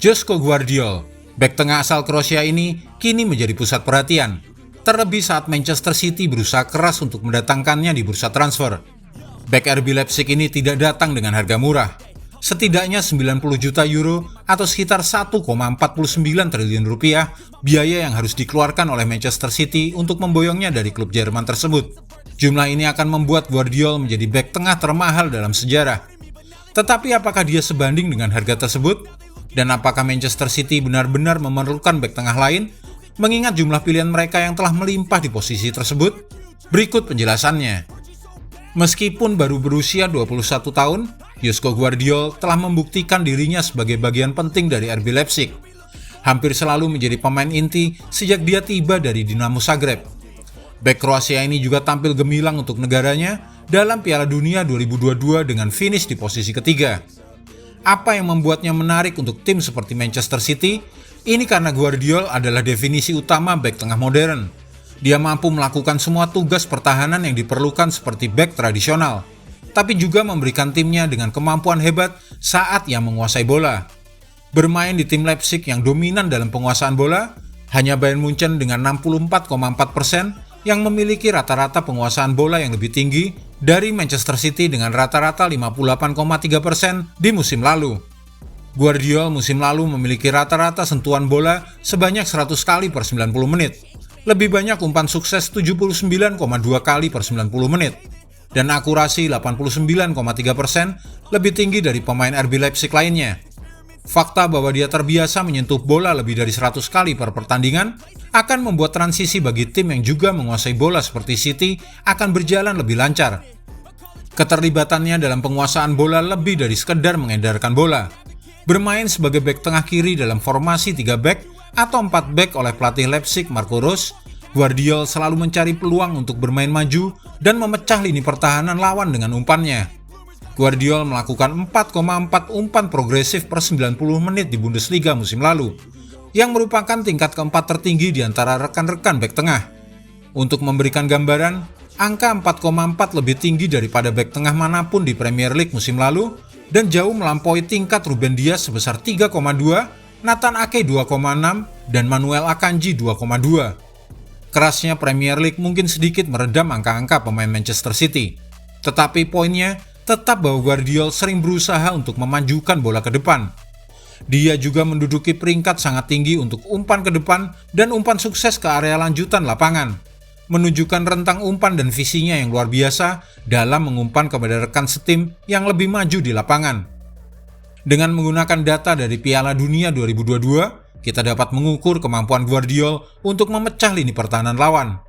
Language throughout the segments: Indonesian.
Joško Gvardiol, bek tengah asal Kroasia ini kini menjadi pusat perhatian, terlebih saat Manchester City berusaha keras untuk mendatangkannya di bursa transfer. Bek RB Leipzig ini tidak datang dengan harga murah, setidaknya 90 juta euro atau sekitar 1,49 triliun rupiah biaya yang harus dikeluarkan oleh Manchester City untuk memboyongnya dari klub Jerman tersebut. Jumlah ini akan membuat Gvardiol menjadi bek tengah termahal dalam sejarah. Tetapi apakah dia sebanding dengan harga tersebut? Dan apakah Manchester City benar-benar memerlukan bek tengah lain, mengingat jumlah pilihan mereka yang telah melimpah di posisi tersebut? Berikut penjelasannya. Meskipun baru berusia 21 tahun, Joško Gvardiol telah membuktikan dirinya sebagai bagian penting dari RB Leipzig. Hampir selalu menjadi pemain inti sejak dia tiba dari Dinamo Zagreb. Bek Kroasia ini juga tampil gemilang untuk negaranya dalam Piala Dunia 2022 dengan finish di posisi ketiga. Apa yang membuatnya menarik untuk tim seperti Manchester City? Ini karena Gvardiol adalah definisi utama bek tengah modern. Dia mampu melakukan semua tugas pertahanan yang diperlukan seperti bek tradisional, tapi juga memberikan timnya dengan kemampuan hebat saat ia menguasai bola. Bermain di tim Leipzig yang dominan dalam penguasaan bola, hanya Bayern Munchen dengan 64,4% yang memiliki rata-rata penguasaan bola yang lebih tinggi dari Manchester City dengan rata-rata 58,3% di musim lalu. Gvardiol musim lalu memiliki rata-rata sentuhan bola sebanyak 100 kali per 90 menit, lebih banyak umpan sukses 79,2 kali per 90 menit, dan akurasi 89,3% lebih tinggi dari pemain RB Leipzig lainnya. Fakta bahwa dia terbiasa menyentuh bola lebih dari 100 kali per pertandingan akan membuat transisi bagi tim yang juga menguasai bola seperti City akan berjalan lebih lancar. Keterlibatannya dalam penguasaan bola lebih dari sekedar mengedarkan bola. Bermain sebagai bek tengah kiri dalam formasi 3 bek atau 4 bek oleh pelatih Leipzig Marco Rose, Gvardiol selalu mencari peluang untuk bermain maju dan memecah lini pertahanan lawan dengan umpannya. Gvardiol melakukan 4,4 umpan progresif per 90 menit di Bundesliga musim lalu, yang merupakan tingkat keempat tertinggi di antara rekan-rekan bek tengah. Untuk memberikan gambaran, angka 4,4 lebih tinggi daripada bek tengah manapun di Premier League musim lalu, dan jauh melampaui tingkat Ruben Dias sebesar 3,2, Nathan Ake 2,6, dan Manuel Akanji 2,2. Kerasnya Premier League mungkin sedikit meredam angka-angka pemain Manchester City, tetapi poinnya tetap bahwa Gvardiol sering berusaha untuk memajukan bola ke depan. Dia juga menduduki peringkat sangat tinggi untuk umpan ke depan dan umpan sukses ke area lanjutan lapangan, menunjukkan rentang umpan dan visinya yang luar biasa dalam mengumpan kepada rekan setim yang lebih maju di lapangan. Dengan menggunakan data dari Piala Dunia 2022, kita dapat mengukur kemampuan Gvardiol untuk memecah lini pertahanan lawan.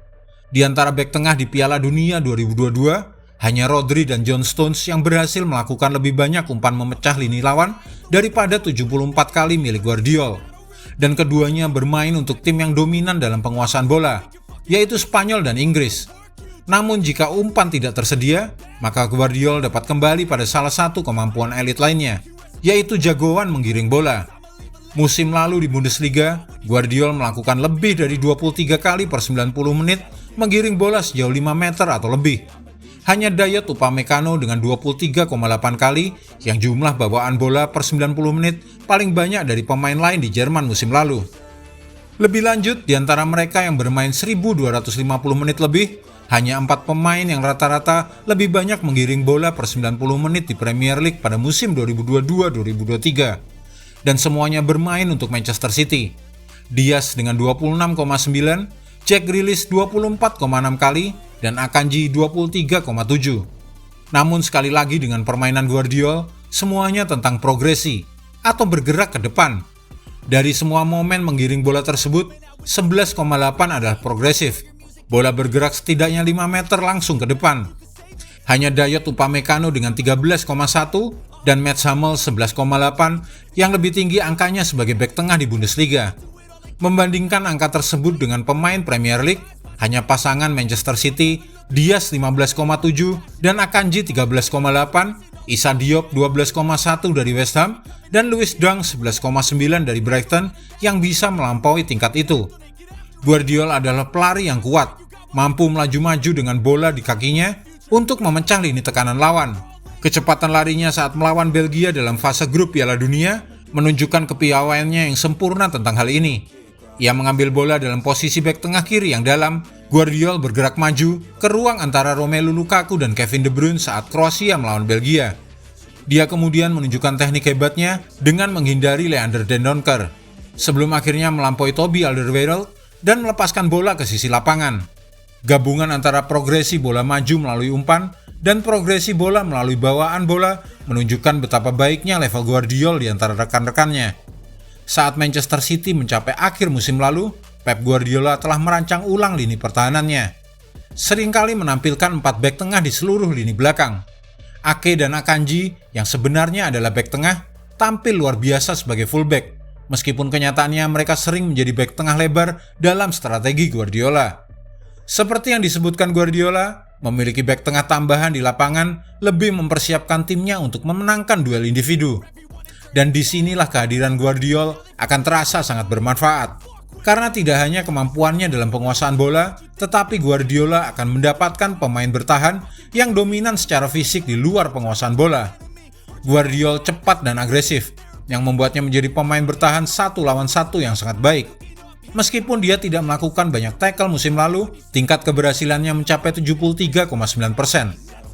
Di antara bek tengah di Piala Dunia 2022, hanya Rodri dan John Stones yang berhasil melakukan lebih banyak umpan memecah lini lawan daripada 74 kali milik Gvardiol. Dan keduanya bermain untuk tim yang dominan dalam penguasaan bola, yaitu Spanyol dan Inggris. Namun jika umpan tidak tersedia, maka Gvardiol dapat kembali pada salah satu kemampuan elit lainnya, yaitu jagoan menggiring bola. Musim lalu di Bundesliga, Gvardiol melakukan lebih dari 23 kali per 90 menit menggiring bola sejauh 5 meter atau lebih. Hanya Dayot Upamecano dengan 23,8 kali yang jumlah bawaan bola per 90 menit paling banyak dari pemain lain di Jerman musim lalu. Lebih lanjut, di antara mereka yang bermain 1.250 menit lebih, hanya 4 pemain yang rata-rata lebih banyak menggiring bola per 90 menit di Premier League pada musim 2022-2023. Dan semuanya bermain untuk Manchester City. Dias dengan 26,9, Jack Grealish 24,6 kali, dan Akanji 23,7. Namun sekali lagi dengan permainan Gvardiol, semuanya tentang progresi atau bergerak ke depan. Dari semua momen menggiring bola tersebut, 11,8 adalah progresif. Bola bergerak setidaknya 5 meter langsung ke depan. Hanya Dayot Upamecano dengan 13,1 dan Mats Hummels 11,8 yang lebih tinggi angkanya sebagai bek tengah di Bundesliga. Membandingkan angka tersebut dengan pemain Premier League, hanya pasangan Manchester City, Dias 15,7 dan Akanji 13,8, Issa Diop 12,1 dari West Ham, dan Lewis Dunk 11,9 dari Brighton yang bisa melampaui tingkat itu. Gvardiol adalah pelari yang kuat, mampu melaju-maju dengan bola di kakinya untuk memecah lini tekanan lawan. Kecepatan larinya saat melawan Belgia dalam fase grup Piala Dunia menunjukkan kepiawaiannya yang sempurna tentang hal ini. Ia mengambil bola dalam posisi bek tengah kiri yang dalam. Gvardiol bergerak maju ke ruang antara Romelu Lukaku dan Kevin De Bruyne saat Kroasia melawan Belgia. Dia kemudian menunjukkan teknik hebatnya dengan menghindari Leander Dendoncker, sebelum akhirnya melampaui Toby Alderweireld dan melepaskan bola ke sisi lapangan. Gabungan antara progresi bola maju melalui umpan dan progresi bola melalui bawaan bola menunjukkan betapa baiknya level Gvardiol di antara rekan-rekannya. Saat Manchester City mencapai akhir musim lalu, Pep Guardiola telah merancang ulang lini pertahanannya. Seringkali menampilkan 4 bek tengah di seluruh lini belakang. Ake dan Akanji yang sebenarnya adalah bek tengah tampil luar biasa sebagai fullback, meskipun kenyataannya mereka sering menjadi bek tengah lebar dalam strategi Guardiola. Seperti yang disebutkan Guardiola, memiliki bek tengah tambahan di lapangan lebih mempersiapkan timnya untuk memenangkan duel individu. Dan disinilah kehadiran Gvardiol akan terasa sangat bermanfaat. Karena tidak hanya kemampuannya dalam penguasaan bola, tetapi Guardiola akan mendapatkan pemain bertahan yang dominan secara fisik di luar penguasaan bola. Gvardiol cepat dan agresif, yang membuatnya menjadi pemain bertahan 1 lawan 1 yang sangat baik. Meskipun dia tidak melakukan banyak tackle musim lalu, tingkat keberhasilannya mencapai 73,9%,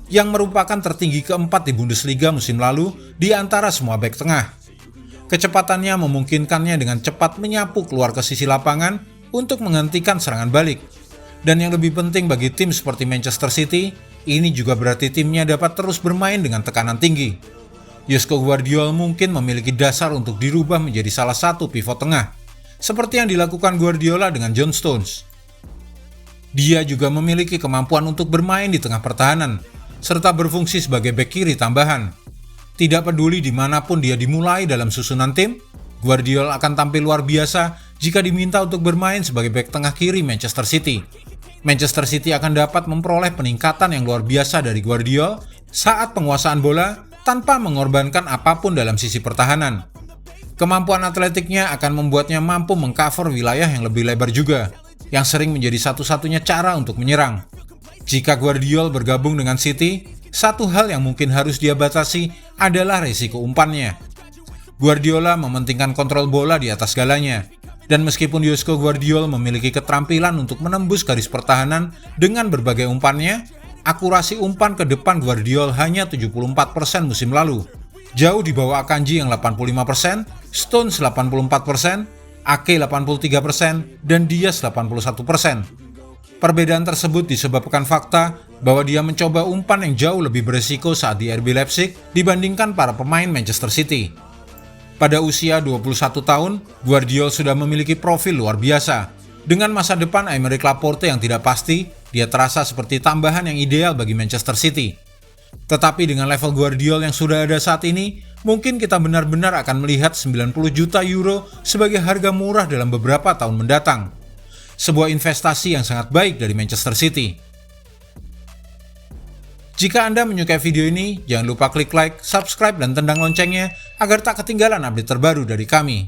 yang merupakan tertinggi keempat di Bundesliga musim lalu di antara semua bek tengah. Kecepatannya memungkinkannya dengan cepat menyapu keluar ke sisi lapangan untuk menghentikan serangan balik. Dan yang lebih penting bagi tim seperti Manchester City, ini juga berarti timnya dapat terus bermain dengan tekanan tinggi. Josko Gvardiol mungkin memiliki dasar untuk dirubah menjadi salah satu pivot tengah, seperti yang dilakukan Guardiola dengan John Stones. Dia juga memiliki kemampuan untuk bermain di tengah pertahanan, serta berfungsi sebagai bek kiri tambahan. Tidak peduli dimanapun dia dimulai dalam susunan tim, Gvardiol akan tampil luar biasa jika diminta untuk bermain sebagai bek tengah kiri Manchester City. Manchester City akan dapat memperoleh peningkatan yang luar biasa dari Gvardiol saat penguasaan bola tanpa mengorbankan apapun dalam sisi pertahanan. Kemampuan atletiknya akan membuatnya mampu mengcover wilayah yang lebih lebar juga, yang sering menjadi satu-satunya cara untuk menyerang. Jika Gvardiol bergabung dengan City, satu hal yang mungkin harus dia batasi adalah risiko umpannya. Guardiola mementingkan kontrol bola di atas segalanya, dan meskipun Josko Gvardiol memiliki keterampilan untuk menembus garis pertahanan dengan berbagai umpannya, akurasi umpan ke depan Gvardiol hanya 74% musim lalu, jauh di bawah Akanji yang 85%, Stones 84%, Ake 83%, dan Diaz 81%. Perbedaan tersebut disebabkan fakta bahwa dia mencoba umpan yang jauh lebih beresiko saat di RB Leipzig dibandingkan para pemain Manchester City. Pada usia 21 tahun, Gvardiol sudah memiliki profil luar biasa. Dengan masa depan Aymeric Laporte yang tidak pasti, dia terasa seperti tambahan yang ideal bagi Manchester City. Tetapi dengan level Gvardiol yang sudah ada saat ini, mungkin kita benar-benar akan melihat 90 juta euro sebagai harga murah dalam beberapa tahun mendatang. Sebuah investasi yang sangat baik dari Manchester City. Jika Anda menyukai video ini, jangan lupa klik like, subscribe, dan tendang loncengnya agar tak ketinggalan update terbaru dari kami.